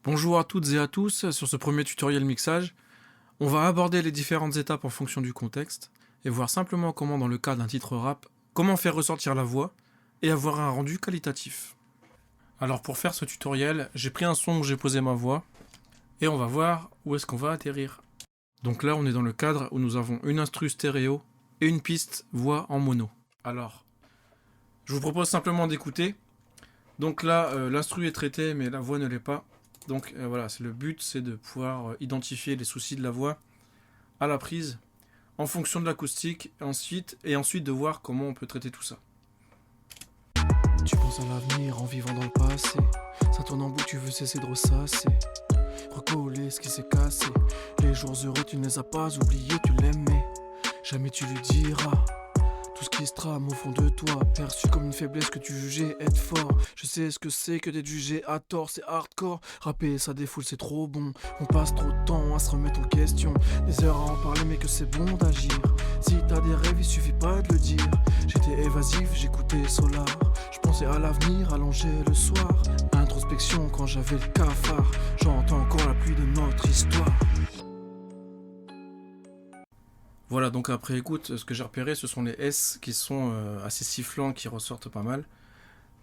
Bonjour à toutes et à tous, sur ce premier tutoriel mixage, on va aborder les différentes étapes en fonction du contexte et voir simplement comment dans le cas d'un titre rap, comment faire ressortir la voix et avoir un rendu qualitatif. Alors pour faire ce tutoriel, j'ai pris un son où j'ai posé ma voix et on va voir où est-ce qu'on va atterrir. Donc là on est dans le cadre où nous avons une instru stéréo et une piste voix en mono. Alors, je vous propose simplement d'écouter. Donc là l'instru est traité mais la voix ne l'est pas. Donc voilà, le but c'est de pouvoir identifier les soucis de la voix à la prise en fonction de l'acoustique et ensuite de voir comment on peut traiter tout ça. Tu penses à l'avenir en vivant dans le passé. Ça tourne en bout, tu veux cesser de ressasser. Recoller ce qui s'est cassé. Les jours heureux, tu ne les as pas oubliés, tu l'aimais. Jamais tu lui diras tout ce qui se trame au fond de toi, perçu comme une faiblesse que tu jugeais être fort. Je sais ce que c'est que d'être jugé à tort, c'est hardcore. Rapper ça défoule, c'est trop bon. On passe trop de temps à se remettre en question. Des heures à en parler, mais que c'est bon d'agir. Si t'as des rêves, il suffit pas de le dire. J'étais évasif, j'écoutais Solar. Je pensais à l'avenir, allongé le soir. Introspection quand j'avais le cafard. J'entends encore la pluie de notre histoire. Voilà, donc après écoute, ce que j'ai repéré, ce sont les S qui sont assez sifflants, qui ressortent pas mal.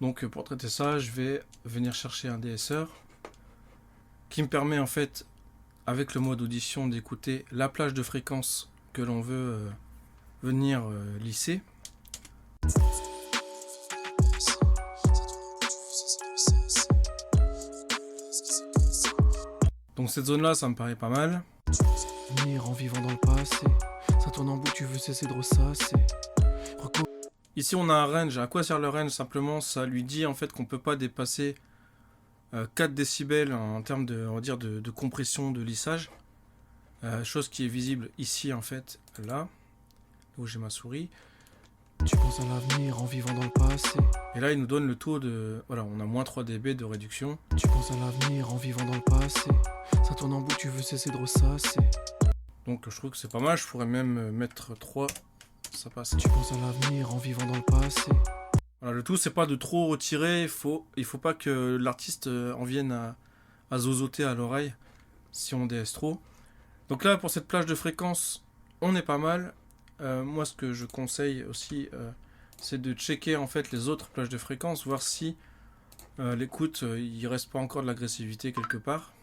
Donc pour traiter ça, je vais venir chercher un DSR qui me permet en fait, avec le mode audition, d'écouter la plage de fréquences que l'on veut venir lisser. Donc cette zone là, ça me paraît pas mal. Venir en vivant dans le passé. Ça tourne en bout, tu veux cesser de ressasser. Ici on a un range. À quoi sert le range? Simplement ça lui dit en fait qu'on peut pas dépasser 4 décibels en termes de, on va dire de compression de lissage. Chose qui est visible ici en fait, là où j'ai ma souris. Tu penses à l'avenir en vivant dans le passé. Et là il nous donne le taux de, voilà, on a moins 3 dB de réduction. Tu penses à l'avenir en vivant dans le passé. Ça tourne en bout, tu veux cesser de ressasser. Donc je trouve que c'est pas mal, je pourrais même mettre 3, ça passe. Tu penses à l'avenir en vivant dans le passé. Voilà, le tout c'est pas de trop retirer, il faut pas que l'artiste en vienne à zozoter à l'oreille si on DS trop. Donc là pour cette plage de fréquence, on est pas mal. Moi ce que je conseille aussi c'est de checker en fait les autres plages de fréquence, voir si l'écoute il reste pas encore de l'agressivité quelque part.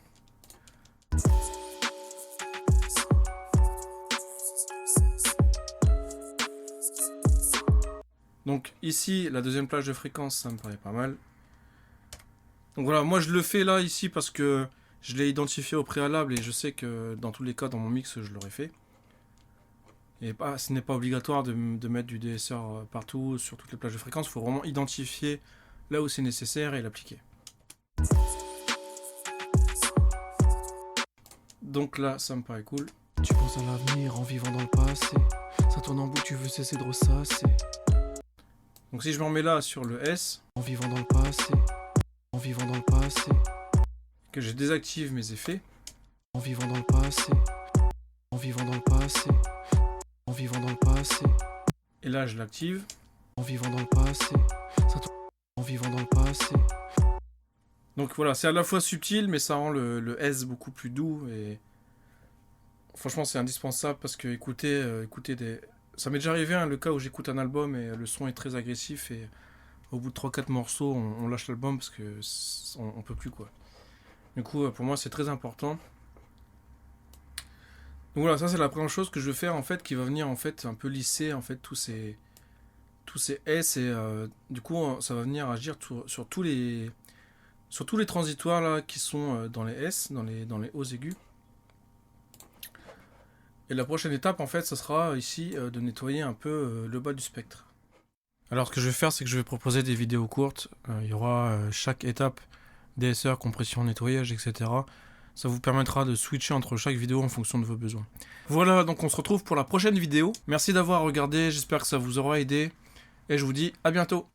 Donc ici, la deuxième plage de fréquence, ça me paraît pas mal. Donc voilà, moi je le fais là, ici, parce que je l'ai identifié au préalable et je sais que dans tous les cas, dans mon mix, je l'aurais fait. Et ce n'est pas obligatoire de mettre du DSR partout, sur toutes les plages de fréquence. Il faut vraiment identifier là où c'est nécessaire et l'appliquer. Donc là, ça me paraît cool. Tu penses à l'avenir en vivant dans le passé. Ça tourne en bout, tu veux cesser de ressasser. Donc si je me remets là sur le S, en vivant dans le passé, en vivant dans le passé, que je désactive mes effets, en vivant dans le passé, en vivant dans le passé, en vivant dans le passé, et là je l'active, en vivant dans le passé, ça tourne en vivant dans le passé. Donc voilà, c'est à la fois subtil, mais ça rend le S beaucoup plus doux et franchement c'est indispensable parce que écouter des... Ça m'est déjà arrivé le cas où j'écoute un album et le son est très agressif et au bout de 3-4 morceaux on lâche l'album parce que on peut plus quoi. Du coup pour moi c'est très important. Donc voilà, ça c'est la première chose que je vais faire en fait qui va venir en fait un peu lisser en fait tous ces S et du coup ça va venir agir sur tous les transitoires là qui sont dans les S, dans les hauts aigus. Et la prochaine étape, en fait, ce sera ici de nettoyer un peu le bas du spectre. Alors, ce que je vais faire, c'est que je vais proposer des vidéos courtes. Il y aura chaque étape, DSR, compression, nettoyage, etc. Ça vous permettra de switcher entre chaque vidéo en fonction de vos besoins. Voilà, donc on se retrouve pour la prochaine vidéo. Merci d'avoir regardé, j'espère que ça vous aura aidé. Et je vous dis à bientôt.